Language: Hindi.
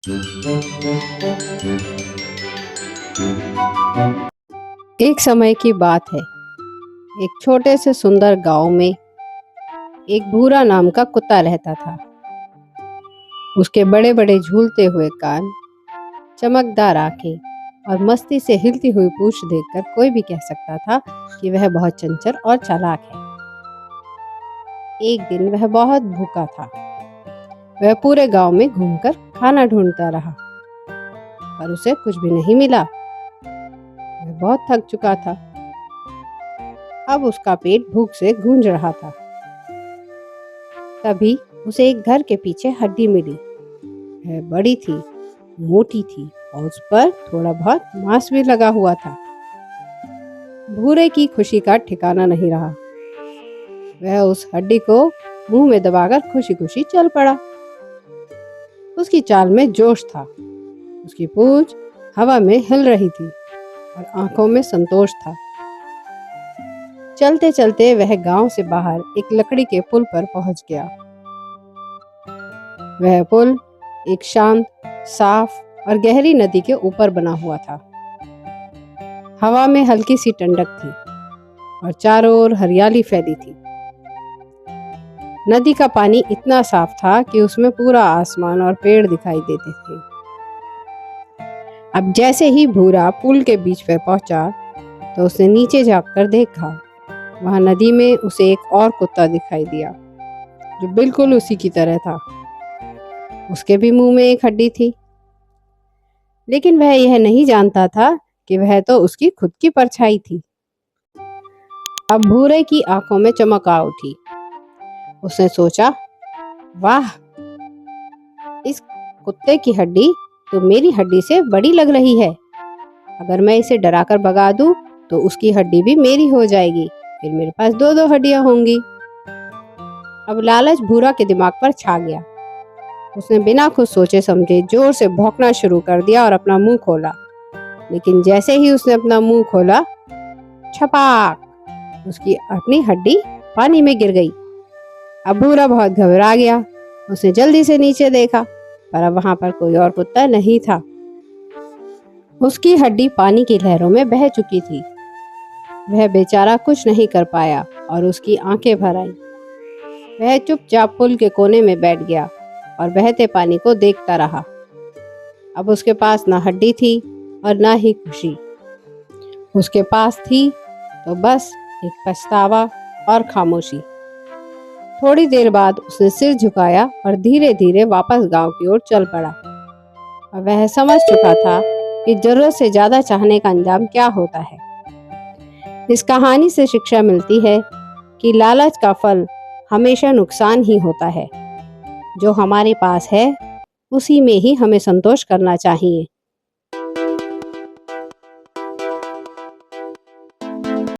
एक समय की बात है। एक छोटे से सुंदर गांव में एक भूरा नाम का कुत्ता रहता था। उसके बड़े बड़े झूलते हुए कान, चमकदार आंखें और मस्ती से हिलती हुई पूंछ देखकर कोई भी कह सकता था कि वह बहुत चंचल और चालाक है। एक दिन वह बहुत भूखा था। वह पूरे गांव में घूमकर खाना ढूंढता रहा, पर उसे कुछ भी नहीं मिला। वह बहुत थक चुका था। अब उसका पेट भूख से गूंज रहा था। तभी उसे एक घर के पीछे हड्डी मिली। वह बड़ी थी, मोटी थी और उस पर थोड़ा बहुत मांस भी लगा हुआ था। भूरे की खुशी का ठिकाना नहीं रहा। वह उस हड्डी को मुंह में दबाकर खुशी खुशी चल पड़ा। उसकी चाल में जोश था। उसकी पूंछ हवा में हिल रही थी और आंखों में संतोष था। चलते चलते वह गांव से बाहर एक लकड़ी के पुल पर पहुंच गया। वह पुल एक शांत, साफ और गहरी नदी के ऊपर बना हुआ था। हवा में हल्की सी ठंडक थी और चारों ओर हरियाली फैली थी। नदी का पानी इतना साफ था कि उसमें पूरा आसमान और पेड़ दिखाई देते थे। अब जैसे ही भूरा पुल के बीच पर पहुंचा तो उसने नीचे झांककर देखा। वहां नदी में उसे एक और कुत्ता दिखाई दिया जो बिल्कुल उसी की तरह था। उसके भी मुंह में एक हड्डी थी, लेकिन वह यह नहीं जानता था कि वह तो उसकी खुद की परछाई थी। अब भूरे की आंखों में चमक आ उठी। उसने सोचा, वाह, इस कुत्ते की हड्डी तो मेरी हड्डी से बड़ी लग रही है। अगर मैं इसे डराकर भगा दूं तो उसकी हड्डी भी मेरी हो जाएगी। फिर मेरे पास दो दो हड्डियां होंगी। अब लालच भूरा के दिमाग पर छा गया। उसने बिना कुछ सोचे समझे जोर से भौंकना शुरू कर दिया और अपना मुंह खोला। लेकिन जैसे ही उसने अपना मुंह खोला, छपाक, उसकी अपनी हड्डी पानी में गिर गई। अब भूरा बहुत घबरा गया। उसने जल्दी से नीचे देखा, पर अब वहां पर कोई और कुत्ता नहीं था। उसकी हड्डी पानी की लहरों में बह चुकी थी। वह बेचारा कुछ नहीं कर पाया और उसकी आंखें भर आईं। वह चुपचाप पुल के कोने में बैठ गया और बहते पानी को देखता रहा। अब उसके पास ना हड्डी थी और ना ही खुशी। उसके पास थी तो बस एक पछतावा और खामोशी। थोड़ी देर बाद उसने सिर झुकाया और धीरे धीरे वापस गांव की ओर चल पड़ा। और वह समझ चुका था कि जरूरत से ज्यादा चाहने का अंजाम क्या होता है। इस कहानी से शिक्षा मिलती है कि लालच का फल हमेशा नुकसान ही होता है। जो हमारे पास है उसी में ही हमें संतोष करना चाहिए।